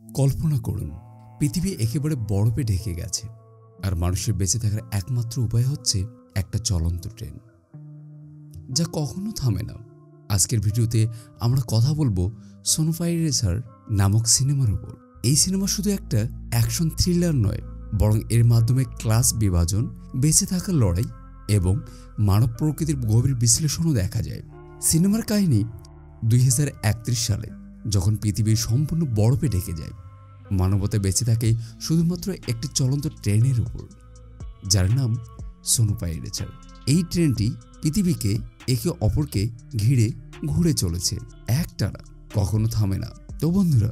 কল্পনা করুন, পৃথিবী একেবারে বরফে ঢেকে গেছে, আর মানুষের বেঁচে থাকার একমাত্র উপায় হচ্ছে একটা চলন্ত ট্রেন, যা কখনো থামে না। আজকের ভিডিওতে আমরা কথা বলবো সোনোপাই রেসার নামক সিনেমার উপর। এই সিনেমা শুধু একটা অ্যাকশন থ্রিলার নয়, বরং এর মাধ্যমে ক্লাস বিভাজন, বেঁচে থাকার লড়াই এবং মানব প্রকৃতির গভীর বিশ্লেষণও দেখা যায়। সিনেমার কাহিনী 2031 সালে, যখন পৃথিবী সম্পূর্ণ বরফে ঢেকে যায়। মানবতা বেঁচে থাকে শুধুমাত্র একটি চলন্ত ট্রেনের উপর, যার নাম সোনোপাই রেসার। এই ট্রেনটি পৃথিবীকে একে অপরকে ঘিরে ঘুরে চলেছে একটানা, কখনো থামে না। তো বন্ধুরা,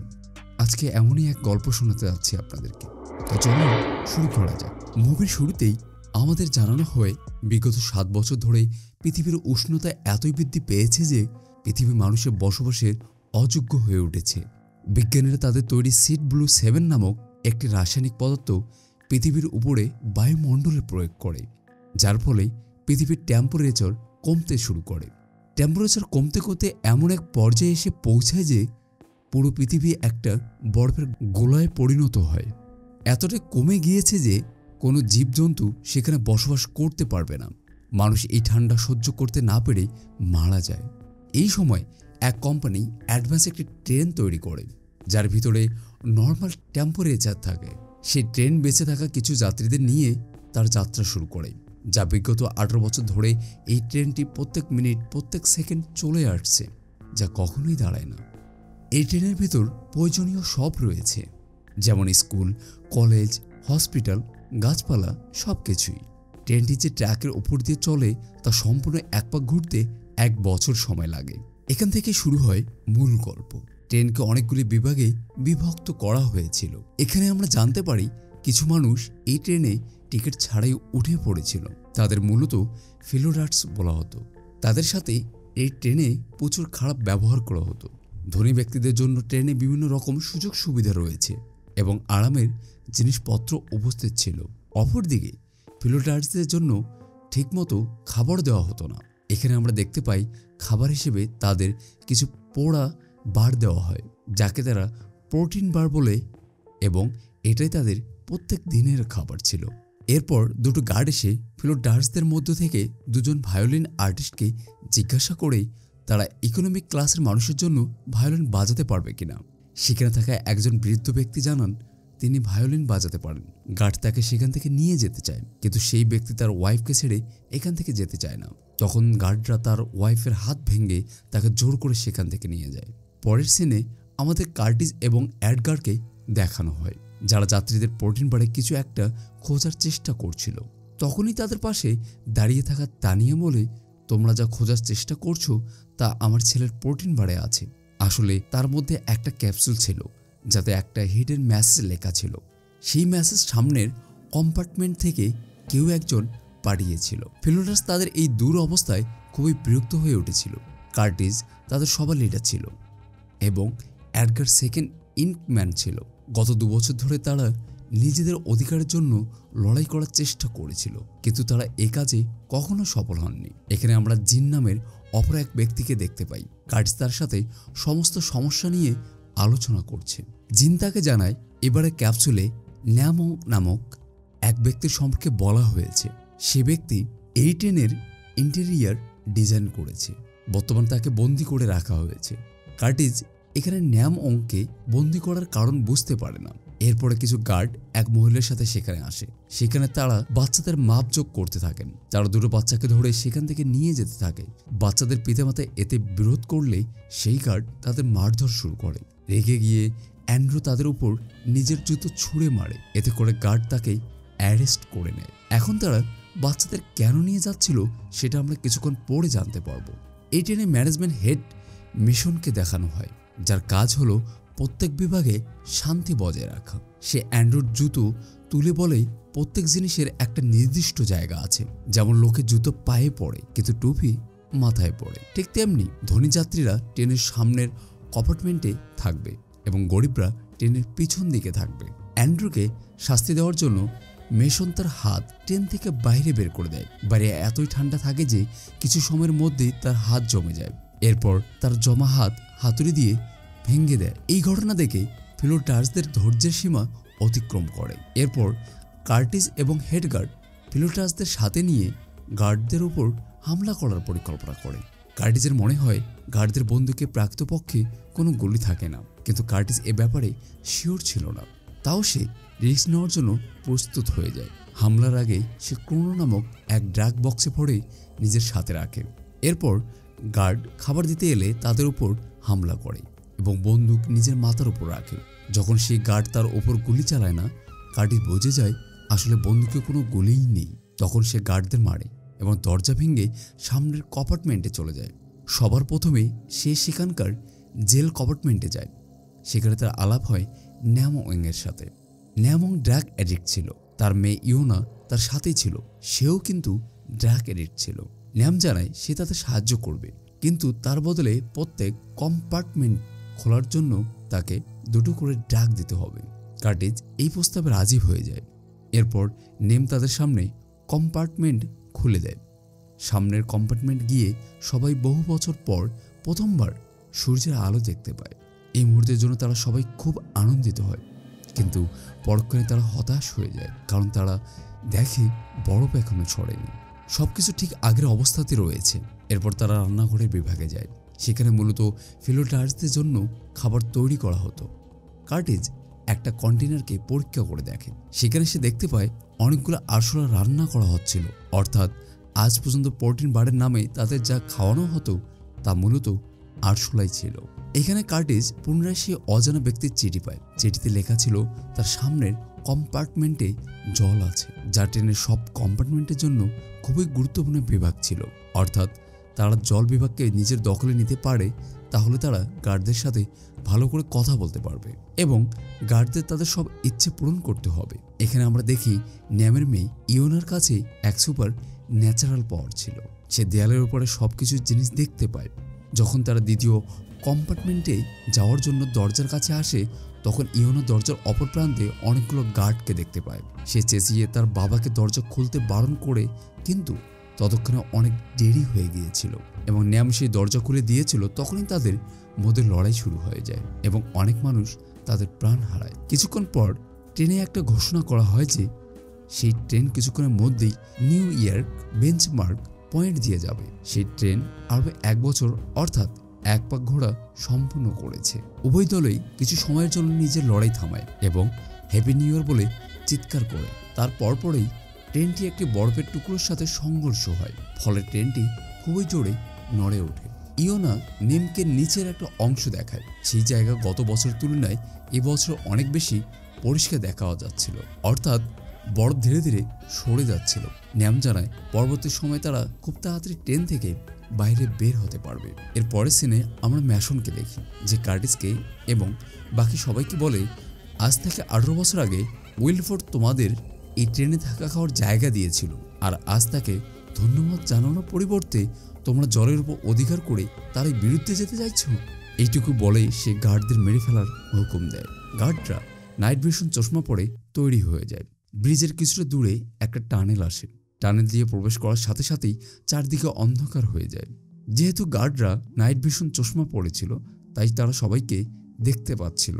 আজকে এমনই এক গল্প শোনাতে যাচ্ছি আপনাদেরকে। তো চলুন শুরু করা যাক। মুভির শুরুতেই আমাদের জানানো হয় বিগত 7 বছর ধরে পৃথিবীর উষ্ণতা এতই বৃদ্ধি পেয়েছে যে পৃথিবী মানুষের বসবাসের অযোগ্য হয়ে উঠেছে। বিজ্ঞানীরা তাদের তৈরি সিড ব্লু 7 নামক একটি রাসায়নিক পদার্থ পৃথিবীর উপরে বায়ুমণ্ডলে প্রয়োগ করে, যার ফলে পৃথিবীর টেম্পারেচার কমতে শুরু করে। টেম্পারেচার কমতে কমতে এমন এক পর্যায়ে এসে পৌঁছায় যে পুরো পৃথিবী একটা বরফের গোলায় পরিণত হয়। এতটাই কমে গিয়েছে যে কোনো জীবজন্তু সেখানে বসবাস করতে পারবে না। মানুষ এই ঠান্ডা সহ্য করতে না পেরে মারা যায়। এই সময় এক কোম্পানি অ্যাডভান্স একটি ট্রেন তৈরি করে, যার ভিতরে নর্মাল টেম্পারেচার থাকে। সেই ট্রেন বেঁচে থাকা কিছু যাত্রীদের নিয়ে তার যাত্রা শুরু করে, যা বিগত 18 বছর ধরে এই ট্রেনটি প্রত্যেক মিনিট প্রত্যেক সেকেন্ড চলে আসছে, যা কখনোই দাঁড়ায় না। এই ট্রেনের ভিতর প্রয়োজনীয় সব রয়েছে, যেমন স্কুল, কলেজ, হসপিটাল, গাছপালা, সব কিছুই। ট্রেনটি যে ট্র্যাকের উপর দিয়ে চলে তা সম্পূর্ণ এক পাক ঘুরতে 1 বছর সময় লাগে। এখান থেকে শুরু হয় মূল গল্প। ট্রেনকে অনেকগুলি বিভাগে বিভক্ত করা হয়েছিল। এখানে আমরা জানতে পারি কিছু মানুষ এই ট্রেনে টিকিট ছাড়াই উঠে পড়েছিল। তাদের মূলত ফিলোডার্স বলা হতো। তাদের সাথে এই ট্রেনে প্রচুর খারাপ ব্যবহার করা হতো। ধনী ব্যক্তিদের জন্য ট্রেনে বিভিন্ন রকম সুযোগ সুবিধা রয়েছে এবং আরামের জিনিসপত্র উপস্থিত ছিল। অপরদিকে ফিলোডার্সদের জন্য ঠিকমতো খাবার দেওয়া হতো না। এখানে আমরা দেখতে পাই খাবার হিসেবে তাদের কিছু পোড়া বার দেওয়া হয়, যাকে তারা প্রোটিন বার বলে, এবং এটাই তাদের প্রত্যেক দিনের খাবার ছিল। এরপর দুটো গার্ড এসে ফিলোডার্সদের মধ্য থেকে 2জন ভায়োলিন আর্টিস্টকে জিজ্ঞাসা করে তারা ইকোনমিক ক্লাসের মানুষের জন্য ভায়োলিন বাজাতে পারবে কিনা। সেখানে থাকা একজন বৃদ্ধ ব্যক্তি জানান তিনি ভায়োলিন বাজাতে পারেন। গার্ড তাকে সেখান থেকে নিয়ে যেতে চায়, কিন্তু সেই ব্যক্তি তার ওয়াইফকে ছেড়ে এখান থেকে যেতে চায় না। তখন গার্ডরা তার ওয়াইফের হাত ভেঙে তাকে জোর করে সেখান থেকে নিয়ে যায়। পরের সিনে আমাদের কার্টিস এবং এডগারকে দেখানো হয়, যারা যাত্রীদের প্রোটিন বারে কিছু একটা খোঁজার চেষ্টা করছিল। তখনই তাদের পাশে দাঁড়িয়ে থাকা তানিয়া বলে, তোমরা যা খোঁজার চেষ্টা করছো তা আমার ছেলের প্রোটিন বারে আছে। আসলে তার মধ্যে একটা ক্যাপসুল ছিল, যাতে একটা হিডেন মেসেজ লেখা ছিল। সেই মেসেজ সামনের কম্পার্টমেন্ট থেকে কেউ একজন পাঠিয়েছিল। ফিলোডার্স তাদের এই দূর অবস্থায় খুবই বিরক্ত হয়ে উঠেছিল। কার্টিস তাদের সবার লিডার ছিল এবং এডগার সেকেন্ড ইনম্যান ছিল। গত 2 বছর ধরে তারা নিজেদের অধিকারের জন্য লড়াই করার চেষ্টা করেছিল, কিন্তু তারা এ কাজে কখনো সফল হননি। এখানে আমরা জিন নামের অপর এক ব্যক্তিকে দেখতে পাই। কার্টিস তার সাথে সমস্ত সমস্যা নিয়ে আলোচনা করছে। জিন তাকে জানায় এবারে ক্যাপসুলে ন্যামো নামক এক ব্যক্তির সম্পর্কে বলা হয়েছে। সে ব্যক্তি এই ট্রেনের ইন্টেরিয়ার ডিজাইন করেছে। বর্তমানে তাকে বন্দি করে রাখা হয়েছে। কার্টিস এখানে ন্যাম অংকে বন্দি করার কারণ বুঝতে পারে না। এরপরে কিছু গার্ড এক মহিলার সাথে সেখানে আসে। সেখানে তারা বাচ্চাদের মাপজোক করতে থাকেন। তারা 2টো বাচ্চাকে ধরে সেখান থেকে নিয়ে যেতে থাকে। বাচ্চাদের পিতামাতা এতে বিরোধ করলে সেই গার্ড তাদের মারধর শুরু করে। রেগে গিয়ে অ্যান্ড্রু তাদের উপর নিজের জুতো ছুঁড়ে মারে। এতে করে গার্ড তাকে অ্যারেস্ট করে নেয়। এখন তারা বাচ্চাদের কেন নিয়ে যাচ্ছিল সেটা আমরা কিছুক্ষণ পরে জানতে পারবো। এই ট্রেনে ম্যানেজমেন্ট হেড মিশনকে দেখানো হয়, যার কাজ হলো প্রত্যেক বিভাগে শান্তি বজায় রাখা। সে অ্যান্ড্রুর জুতো তুলে বলে প্রত্যেক জিনিসের একটা নির্দিষ্ট জায়গা আছে। যেমন লোকের জুতো পায়ে পড়ে কিন্তু টুপি মাথায় পড়ে, ঠিক তেমনি ধনী যাত্রীরা ট্রেনের সামনের কম্পার্টমেন্টে থাকবে এবং গরিবরা ট্রেনের পিছন দিকে থাকবে। অ্যান্ড্রুকে শাস্তি দেওয়ার জন্য মেশন তার হাত ট্রেন থেকে বাইরে বের করে দেয়। বাইরে এতই ঠান্ডা থাকে যে কিছু সময়ের মধ্যেই তার হাত জমে যায়। এরপর তার জমা হাত হাতুড়ি দিয়ে ভেঙে দেয়। এই ঘটনা দেখে ফিলোটার্সদের ধৈর্যের সীমা অতিক্রম করে। এরপর কার্টিস এবং হেডগার্ড ফিলোটার্সদের সাথে নিয়ে গার্ডদের উপর হামলা করার পরিকল্পনা করে। কার্টিসের মনে হয় গার্ডদের বন্দুকে প্রাকৃতপক্ষে কোনো গুলি থাকে না, কিন্তু কার্টিস এ ব্যাপারে শিওর ছিল না। তাও সে রিস্ক নেওয়ার জন্য প্রস্তুত হয়ে যায়। হামলার আগে সে ক্রোনো নামক এক ড্রাগ বক্সে ভরে নিজের সাথে রাখে। এরপর গার্ড খাবার দিতে এলে তাদের উপর হামলা করে এবং বন্দুক নিজের মাথার উপর রাখে। যখন সেই গার্ড তার ওপর গুলি চালায় না, কার্টিস বুঝে যায় আসলে বন্দুকে কোনো গুলিই নেই। তখন সে গার্ডদের মারে এবং দরজা ভেঙে সামনের কম্পার্টমেন্টে চলে যায়। সবার প্রথমে সে সেখানকার জেল কম্পার্টমেন্টে যায়। সেখানে তার আলাপ হয় ন্যামওয়েংয়ের সাথে। ন্যামওয়েং ড্রাগ অ্যাডিক্ট ছিল, তার মেয়ে ইওনা তার সাথেই ছিল, সেও কিন্তু ড্রাগ অ্যাডিক্ট ছিল। ন্যাম জানায় সে তাদের সাহায্য করবে, কিন্তু তার বদলে প্রত্যেক কম্পার্টমেন্ট খোলার জন্য তাকে 2টো করে ড্রাগ দিতে হবে। কার্টিস এই প্রস্তাবে রাজি হয়ে যায়। এরপর নেম তাদের সামনে কম্পার্টমেন্ট খুলে দেয়। সামনের কম্পার্টমেন্ট গিয়ে সবাই বহু বছর পর প্রথমবার সূর্যের আলো দেখতে পায়। এই মুহূর্তের জন্য তারা সবাই খুব আনন্দিত হয়, কিন্তু পরক্ষণে তারা হতাশ হয়ে যায়, কারণ তারা দেখে বরফ এখনো ছড়েনি, সবকিছু ঠিক আগের অবস্থাতে রয়েছে। এরপর তারা রান্নাঘরের বিভাগে যায়। সেখানে মূলত ফিলোটার্সদের জন্য খাবার তৈরি করা হতো। কার্টিস একটা কন্টেনারকে পরীক্ষা করে দেখে। সেখানে সে দেখতে পায় অনেকগুলো আরশোলা রান্না করা হচ্ছিল, অর্থাৎ আজ পর্যন্ত প্রোটিন বারের নামে তাদের যা খাওয়ানো হতো তা মূলত আরশোলাই ছিল। এখানে কার্টিস পুনরায় সে অজানা ব্যক্তির চিঠি পায়। চিঠিতে লেখা ছিল তার সামনের কম্পার্টমেন্টে জল আছে, যা ট্রেনের সব কম্পার্টমেন্টের জন্য খুবই গুরুত্বপূর্ণ বিভাগ ছিল। অর্থাৎ তারা জল বিভাগকে নিজের দখলে নিতে পারে, তাহলে তারা গার্ডদের সাথে ভালো করে কথা বলতে পারবে এবং গার্ডদের তাদের সব ইচ্ছে পূরণ করতে হবে। এখানে আমরা দেখি ন্যামের মেয়ে ইওনার কাছে এক সুপার ন্যাচারাল পাওয়ার ছিল। সে দেয়ালের উপরে সবকিছু জিনিস দেখতে পায়। যখন তারা দ্বিতীয় কম্পার্টমেন্টে যাওয়ার জন্য দরজার কাছে আসে, তখন ইওনা দরজার অপর প্রান্তে অনেকগুলো গার্ডকে দেখতে পায়। সে চেঁচিয়ে তার বাবাকে দরজা খুলতে বারণ করে, কিন্তু ততক্ষণে অনেক দেরি হয়ে গিয়েছিল এবং ন্যাম সেই দরজা খুলে দিয়েছিল। তখনই তাদের মধ্যে লড়াই শুরু হয়ে যায় এবং অনেক মানুষ তাদের প্রাণ হারায়। কিছুক্ষণ পর ট্রেনে একটা ঘোষণা করা হয় যে সেই ট্রেন কিছুক্ষণের মধ্যেই নিউ ইয়র্ক বেঞ্চমার্ক পয়েন্ট দিয়ে যাবে। সেই ট্রেন আরও 1 বছর অর্থাৎ 1 পাক ঘোরা সম্পূর্ণ করেছে। উভয় দলই কিছু সময়ের জন্য নিজের লড়াই থামায় এবং হ্যাপি নিউ ইয়ার বলে চিৎকার করে। তার পরপরই ট্রেনটি একটি বরফের টুকরোর সাথে সংঘর্ষ হয়, ফলে ট্রেনটি খুবই জোরে নড়ে ওঠে। ইওনা নেমকে নিচের একটা অংশ দেখায়। সেই জায়গা গত বছরের তুলনায় এবছর অনেক বেশি পরিষ্কার দেখা যাচ্ছিল, অর্থাৎ বরফ ধীরে ধীরে সরে যাচ্ছিল। ন্যাম জানায় পরবর্তী সময় তারা খুব তাড়াতাড়ি ট্রেন থেকে বাইরে বের হতে পারবে। এর পরের সিনে আমরা ম্যাশনকে দেখি, যে কার্টিসকে এবং বাকি সবাইকে বলে, আজ থেকে 18 বছর আগে উইলফোর্ড তোমাদের এই ট্রেনে থাকা খাওয়ার জায়গা দিয়েছিল, আর আজ তাকে ধন্যবাদ জানানোর পরিবর্তে তোমরা জলের উপর অধিকার করে তার বিরুদ্ধে যেতে চাইছ। এইটুকু বলেই সে গার্ডদের মেরে ফেলার হুকুম দেয়। গার্ডরা নাইট ভিশন চশমা পরে তৈরি হয়ে যায়। ব্রিজের কিছুটা দূরে একটা টানেল আসে। টানেল দিয়ে প্রবেশ করার সাথে সাথেই চারদিকে অন্ধকার হয়ে যায়। যেহেতু গার্ডরা নাইট ভিশন চশমা পরেছিল, তাই তারা সবাইকে দেখতে পাচ্ছিল।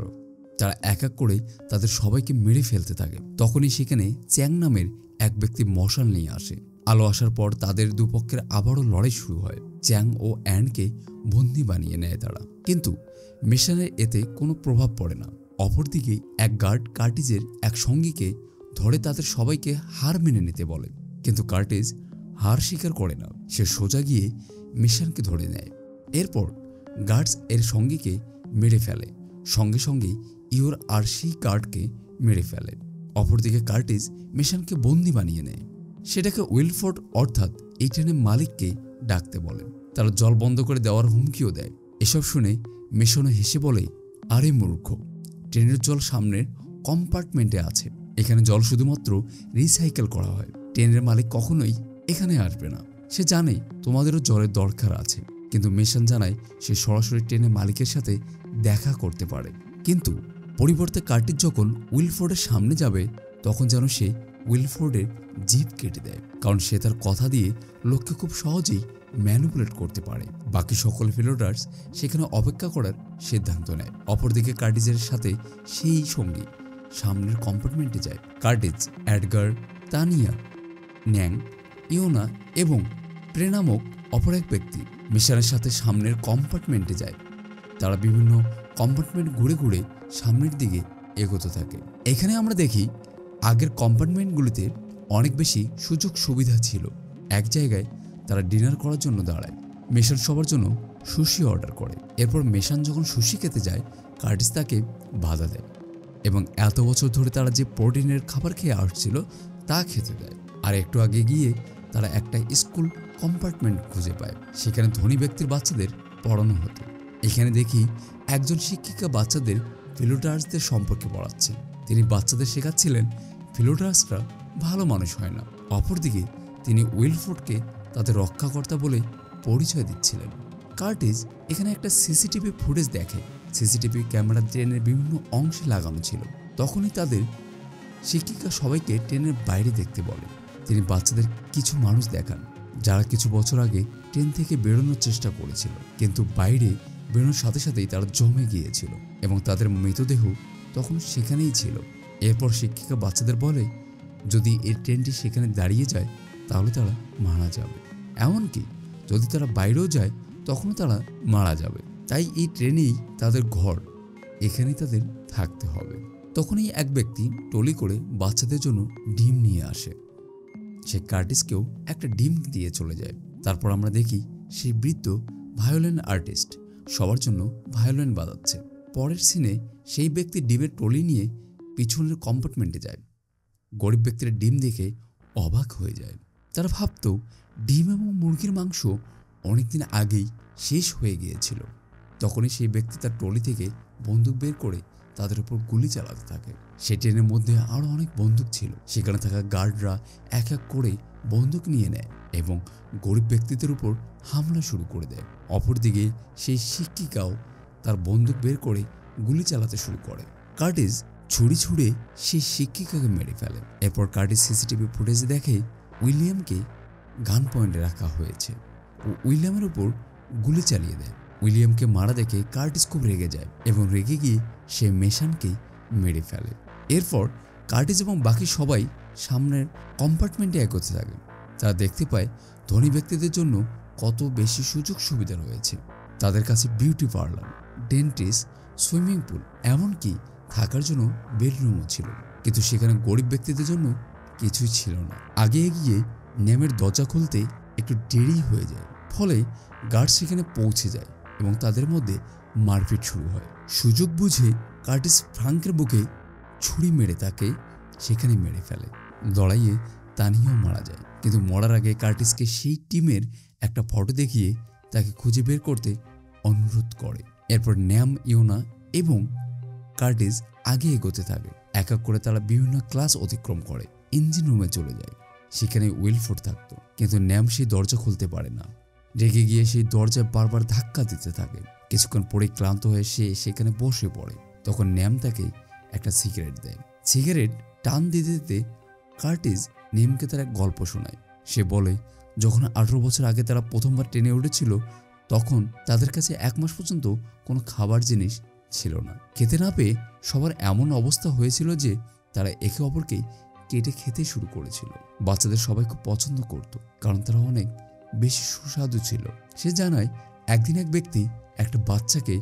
তারা এক এক করে তাদের সবাইকে মেরে ফেলতে থাকে। তখনই সেখানে চ্যাং নামের এক ব্যক্তি মশাল নিয়ে আসে। আলো আসার পর তাদের দুপক্ষের আবারও লড়াই শুরু হয়। চ্যাং ও অ্যান্ডকে বন্দি বানিয়ে নেয় তারা, কিন্তু মিশনের এতে কোনো প্রভাব পড়ে না। অপরদিকে এক গার্ড কার্টিসের এক সঙ্গীকে ধরে তাদের সবাইকে হার মেনে নিতে বলে, কিন্তু কার্টিস হার স্বীকার করে না। সে সোজা গিয়ে মিশনকে ধরে নেয়। এরপর গার্ডস এর সঙ্গীকে মেরে ফেলে, সঙ্গে সঙ্গে ইওর আর সেই গার্ডকে মেরে ফেলে। অপরদিকে কার্টিস মিশনকে বন্দি বানিয়ে নেয়। সেটাকে উইলফোর্ড অর্থাৎ এই ট্রেনের মালিককে ডাকতে বলে। তারা জল বন্ধ করে দেওয়ার হুমকিও দেয়। এসব শুনে মিশনও হেসে বলে, আরে মূর্খ, ট্রেনের জল সামনের কম্পার্টমেন্টে আছে। এখানে জল শুধুমাত্র রিসাইকেল করা হয়। ট্রেনের মালিক কখনোই এখানে আসবে না। সে জানে তোমাদেরও জলের দরকার আছে, কিন্তু মিশন জানায় সে সরাসরি ট্রেনের মালিকের সাথে দেখা করতে পারে। কিন্তু পরিবর্তে কার্টিস যখন উইলফোর্ডের সামনে যাবে, তখন যেন সে উইলফোর্ডের জিভ কেটে দেয়, কারণ সে তার কথা দিয়ে লোককে খুব সহজেই ম্যানিপুলেট করতে পারে। বাকি সকল ফেলোডার্স সেখানে অপেক্ষা করার সিদ্ধান্ত নেয়। অপরদিকে কার্টিজের সাথে সেই সঙ্গী সামনের কম্পার্টমেন্টে যায়। কার্টিজ, এডগার, তানিয়া, ন্যাং, ইওনা এবং প্রে নামক অপর এক ব্যক্তি মিশনের সাথে সামনের কম্পার্টমেন্টে যায়। তারা বিভিন্ন কম্পার্টমেন্ট ঘুরে ঘুরে সামনের দিকে এগোতে থাকে। এখানে আমরা দেখি আগের কম্পার্টমেন্টগুলিতে অনেক বেশি সুযোগ সুবিধা ছিল। এক জায়গায় তারা ডিনার করার জন্য দাঁড়ায়। মেশান সবার জন্য সুশি অর্ডার করে। এরপর মেশান যখন সুশি খেতে যায়, কার্টিস তাকে বাধা দেয় এবং এত বছর ধরে তারা যে প্রোটিনের খাবার খেয়ে আসছিল তা খেতে দেয়। আর একটু আগে গিয়ে তারা একটা স্কুল কম্পার্টমেন্ট খুঁজে পায়। সেখানে ধনী ব্যক্তির বাচ্চাদের পড়ানো হতো। এখানে দেখি একজন শিক্ষিকা বাচ্চাদের ফিলোডার্সদের সম্পর্কে পড়াচ্ছে। তিনি বাচ্চাদের শেখাচ্ছিলেন ফিলোডার্সরা ভালো মানুষ হয় না। অপরদিকে তিনি উইলফোর্ডকে তাদের রক্ষাকর্তা বলে পরিচয় দিচ্ছিলেন। কার্টিজ এখানে একটা সিসিটিভি ফুটেজ দেখে। সিসিটিভি ক্যামেরা ট্রেনের বিভিন্ন অংশে লাগানো ছিল। তখনই তাদের শিক্ষিকা সবাইকে ট্রেনের বাইরে দেখতে বলে। তিনি বাচ্চাদের কিছু মানুষ দেখান যারা কিছু বছর আগে ট্রেন থেকে বেরোনোর চেষ্টা করেছিল, কিন্তু বাইরে বেরোনোর সাথে সাথেই তারা জমে গিয়েছিল এবং তাদের মৃতদেহ তখন সেখানেই ছিল। এরপর শিক্ষিকা বাচ্চাদের বলে যদি এই ট্রেনটি সেখানে দাঁড়িয়ে যায় তাহলে তারা মারা যাবে, এমনকি যদি তারা বাইরেও যায় তখনও তারা মারা যাবে। তাই এই ট্রেনেই তাদের ঘর, এখানেই তাদের থাকতে হবে। তখনই এক ব্যক্তি টলি করে বাচ্চাদের জন্য ডিম নিয়ে আসে। সে কার্টিসকেও একটা ডিম দিয়ে চলে যায়। তারপর আমরা দেখি সেই বৃদ্ধ ভায়োলিন আর্টিস্ট সবার জন্য ভায়োলিন বাজাচ্ছে। পরের সিনে সেই ব্যক্তি ডিমের টলি নিয়ে পিছনের কম্পার্টমেন্টে যায়। গরিব ব্যক্তির ডিম দেখে অবাক হয়ে যায়। তারা ভাবত ডিম এবং মুরগির মাংস অনেকদিন আগেই শেষ হয়ে গিয়েছিল। তখনই সেই ব্যক্তি তার টলি থেকে বন্দুক বের করে তাদের উপর গুলি চালাতে থাকে। সেই ট্রেনের মধ্যে আরও অনেক বন্দুক ছিল। সেখানে থাকা গার্ডরা এক এক করে বন্দুক নিয়ে নেয় এবং গরিব ব্যক্তিদের উপর হামলা শুরু করে দেয়। অপরদিকে সেই শিক্ষিকাও তার বন্দুক বের করে গুলি চালাতে শুরু করে। কার্টিস ছুরি ছুঁড়ে সেই শিক্ষিকাকে মেরে ফেলে। এরপর কার্টিস সিসিটিভি ফুটেজে দেখে উইলিয়ামকে গান পয়েন্টে রাখা হয়েছে ও উইলিয়ামের উপর গুলি চালিয়ে দেয়। উইলিয়ামকে মারা দেখে কার্টিস খুব রেগে যায় এবং রেগে গিয়ে সে মেশানকে মেরে ফেলে। এরপর কার্টিস এবং বাকি সবাই সামনের কম্পার্টমেন্টে এগোতে থাকে। তারা দেখতে পায় ধনী ব্যক্তিদের জন্য কত বেশি সুযোগ সুবিধা রয়েছে। তাদের কাছে beauty parlour, dentist, swimming pool, এমনকি থাকার জন্য বেডরুমও ছিল। কিন্তু সেখানে গরিব ব্যক্তিদের জন্য কিছুই ছিল না। আগে এগিয়ে ন্যামের দরজা খুলতে একটু দেরি হয়ে যায়, ফলে গার্ড সেখানে পৌঁছে যায় এবং তাদের মধ্যে মারপিট শুরু হয়। সুযোগ বুঝে কার্টিস ফ্রাঙ্কের বুকে ছুরি মেরে তাকে সেখানে মেরে ফেলে। লড়াইয়ে তানিয়াও মারা যায়, কিন্তু মরার আগে কার্টিসকে সেই টিমের একটা ফটো দেখিয়ে তাকে খুঁজে বের করতে অনুরোধ করে। এরপর ন্যাম, ইওনা এবং কার্টিস আগে এগোতে থাকে। এক এক করে তারা বিভিন্ন ক্লাস অতিক্রম করে ইঞ্জিন রুমে চলে যায়। সেখানে উইলফোর্ড থাকতো, কিন্তু ন্যাম সেই দরজা খুলতে পারে না। রেগে গিয়ে সেই দরজায় বারবার ধাক্কা দিতে থাকে। কিছুক্ষণ পরে ক্লান্ত হয়ে সে সেখানে বসে পড়ে। তখন ন্যাম তাকে একটা সিগারেট দেয়। সিগারেট টান দিতে দিতে কার্টিস ন্যামকে তার এক গল্প শোনায়। সে বলে যখন 18 বছর আগে তারা প্রথমবার ট্রেনে উঠেছিল তখন তাদের কাছে 1 মাস পর্যন্ত কোনো খাবার জিনিস ছিল না। খেতে না পেয়ে সবার এমন অবস্থা হয়েছিল যে তারা একে অপরকে কেটে খেতে শুরু করেছিল। বাচ্চাদের সবাই খুব পছন্দ করত, কারণ তারা অনেক বেশি সুস্বাদু ছিল। সে জানায় একদিন এক ব্যক্তি একটা বাচ্চাকে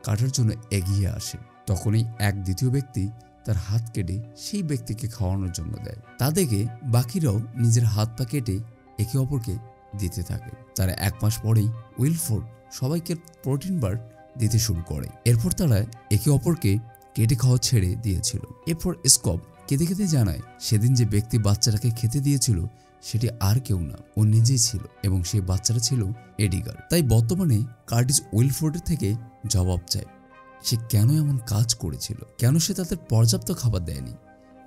কাটার জন্য এগিয়ে আসে। তখনই এক দ্বিতীয় ব্যক্তি তার হাত কেটে সেই ব্যক্তিকে খাওয়ানোর জন্য দেয়। তা দেখে বাকিরাও নিজের হাত পা কেটে একে অপরকে দিতে থাকে। তার 1 মাস পরেই উইলফোর্ড সবাইকে প্রোটিন বার দিতে শুরু করে। এরপর তারা একে অপরকে কেটে খাওয়া ছেড়ে দিয়েছিল। এরপর স্কপ কেঁদে কেঁদে জানায় সেদিন যে ব্যক্তি বাচ্চাটাকে খেতে দিয়েছিল সেটি আর কেউ না, ও নিজেই ছিল এবং সেই বাচ্চাটা ছিল এডিগার। তাই বর্তমানে কার্টিস উইলফোর্ডের থেকে জবাব চায় সে কেন এমন কাজ করেছিল, কেন সে তাদের পর্যাপ্ত খাবার দেয়নি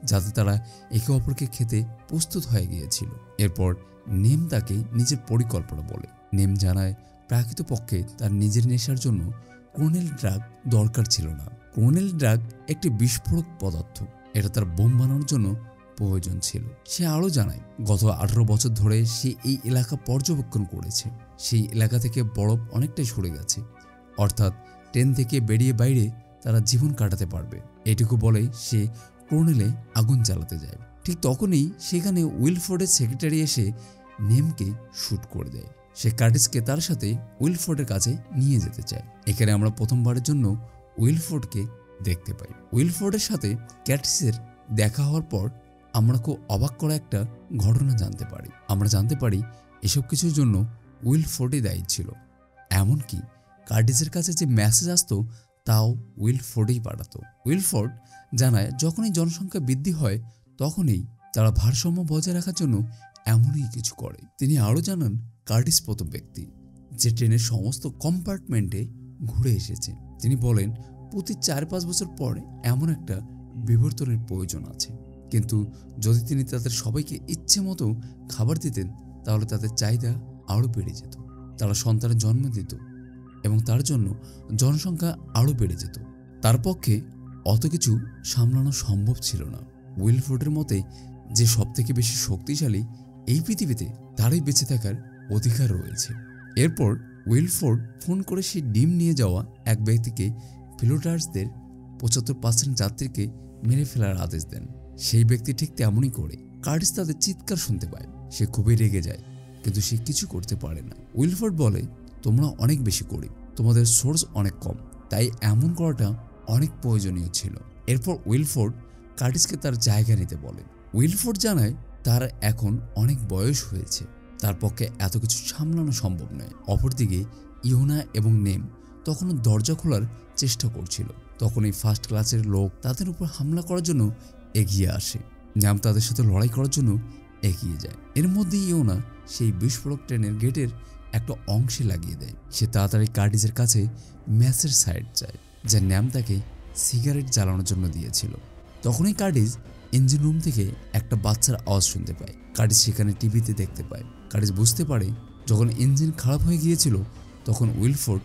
যাতে তারা একে অপরকে খেতে প্রস্তুত হয়ে গিয়েছিল। এরপর নেম তাকে নিজের পরিকল্পনা বলে। নেম জানায় প্রকৃতপক্ষে তার নিজের নেশার জন্য ক্রোনেল ড্রাগ দরকার ছিল না। ক্রোনেল ড্রাগ একটি বিস্ফোরক পদার্থ, এটা তার বোম বানানোর জন্য প্রয়োজন ছিল। সে আরও জানায় গত 18 বছর ধরে সে এই এলাকা পর্যবেক্ষণ করেছে। সেই এলাকা থেকে বরফ অনেকটাই সরে গেছে, অর্থাৎ ট্রেন থেকে বেরিয়ে বাইরে তারা জীবন কাটাতে পারবে। এটুকু বলে সে ক্রোনেলে আগুন জ্বালাতে যায়। ঠিক তখনই সেখানে উইলফোর্ডের সেক্রেটারি এসে নেমকে শ্যুট করে দেয়। সে কার্টিসকে তার সাথে উইলফোর্ডের কাছে নিয়ে যেতে চায়। এখানে আমরা প্রথমবারের জন্য উইলফোর্ডকে দেখতে পাই। উইলফোর্ডের সাথে কার্টিসের দেখা হওয়ার পর আমরা খুব অবাক করা একটা ঘটনা জানতে পারি। আমরা জানতে পারি এসব কিছুর জন্য উইলফোর্ডই দায়ী ছিল। এমনকি কার্টিসের কাছে যে মেসেজ আসতো তাও উইলফোর্ডই পাঠাতো। উইলফোর্ড জানায় যখনই জনসংখ্যা বৃদ্ধি হয় তখনই তারা ভারসাম্য বজায় রাখার জন্য এমনই কিছু করে। তিনি আরও জানান কার্টিস প্রথম ব্যক্তি যে ট্রেনের সমস্ত কম্পার্টমেন্টে ঘুরে এসেছে। তিনি বলেন প্রতি 4-5 বছর পর এমন একটা বিবর্তনের প্রয়োজন আছে, কিন্তু যদি তিনি তাদের সবাইকে ইচ্ছে মতো খাবার দিতেন তাহলে তাদের চাহিদা আরও বেড়ে যেত। তারা সন্তানের জন্ম দিত এবং তার জন্য জনসংখ্যা আরও বেড়ে যেত। তার পক্ষে অত কিছু সামলানো সম্ভব ছিল না। উইলফোর্ডের মতে যে সবথেকে বেশি শক্তিশালী এই পৃথিবীতে তারই বেঁচে থাকার অধিকার রয়েছে। এরপর উইলফোর্ড ফোন করে সেই ডিম নিয়ে যাওয়া এক ব্যক্তিকে ফিলোটার্সদের 75% যাত্রীকে মেরে ফেলার আদেশ দেন। সেই ব্যক্তি ঠিক তেমনই করে। কার্টিস তাদের চিৎকার শুনতে পায়। সে খুবই রেগে যায়, কিন্তু সে কিছু করতে পারে না। উইলফোর্ড বলে তোমরা অনেক বেশি গরিব, তোমাদের সোর্স অনেক কম, তাই এমন করাটা অনেক প্রয়োজনীয় ছিল। এরপর উইলফোর্ড কার্টিসকে তার জায়গা নিতে বলে। উইলফোর্ড জানায় তার এখন অনেক বয়স হয়েছে, তার পক্ষে এত কিছু সামলানো সম্ভব নয়। অপরদিকে ইয়োনা এবং নেম তখনও দরজা খোলার চেষ্টা করছিল। তখন এই ফার্স্ট ক্লাসের লোক তাদের উপর হামলা করার জন্য এগিয়ে আসে। নেম তাদের সাথে লড়াই করার জন্য এগিয়ে যায়। এর মধ্যে ইয়োনা সেই বিস্ফোরক ট্রেনের গেটের একটা অংশে লাগিয়ে দেয়। সে তাড়াতাড়ি কার্টিসের কাছে ম্যাচের সাইড চায় যা ন্যাম তাকে সিগারেট জ্বালানোর জন্য দিয়েছিল। তখনই কার্টিস ইঞ্জিন রুম থেকে একটা বাচ্চার আওয়াজ শুনতে পায়। কার্টিস সেখানে টিভিতে দেখতে পায়। কার্টিস বুঝতে পারে যখন ইঞ্জিন খারাপ হয়ে গিয়েছিল তখন উইলফোর্ড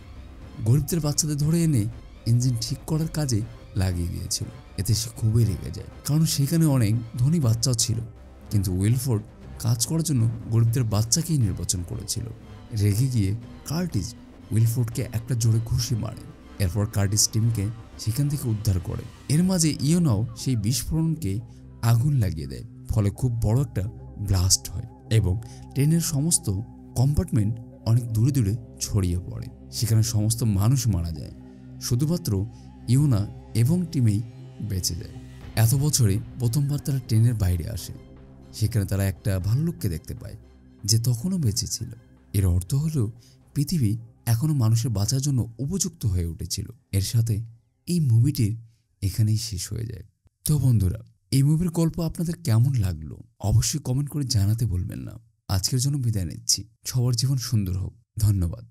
গরিবদের বাচ্চাদের ধরে এনে ইঞ্জিন ঠিক করার কাজে লাগিয়ে দিয়েছিল। এতে সে খুবই রেগে যায়, কারণ সেখানে অনেক ধনী বাচ্চাও ছিল, কিন্তু উইলফোর্ড কাজ করার জন্য গরিবদের বাচ্চাকেই নির্বাচন করেছিল। রেগে গিয়ে কার্টিস উইলফোর্ডকে একটা জোরে ঘুষি মারে। এরপর কার্টিস টিমকে সেখান থেকে উদ্ধার করে। এর মাঝে ইয়োনাও সেই বিস্ফোরণকে আগুন লাগিয়ে দেয়, ফলে খুব বড় একটা ব্লাস্ট হয় এবং ট্রেনের সমস্ত কম্পার্টমেন্ট অনেক দূরে দূরে ছড়িয়ে পড়ে। সেখানে সমস্ত মানুষ মারা যায়, শুধুমাত্র ইয়োনা এবং টিমেই বেঁচে যায়। এত বছরে প্রথমবার তারা ট্রেনের বাইরে আসে। সেখানে তারা একটা ভাল্লুককে দেখতে পায় যে তখনও বেঁচে ছিল। এর অর্থ হলো পৃথিবী এখনো মানুষের বাঁচার জন্য উপযুক্ত হয়ে উঠেছিল। এর সাথে এই মুভিটির এখানেই শেষ হয়ে যায়। তো বন্ধুরা, এই মুভির গল্প আপনাদের কেমন লাগলো অবশ্যই কমেন্ট করে জানাতে ভুলবেন না। আজকের জন্য বিদায় নিচ্ছি। সবার জীবন সুন্দর হোক। ধন্যবাদ।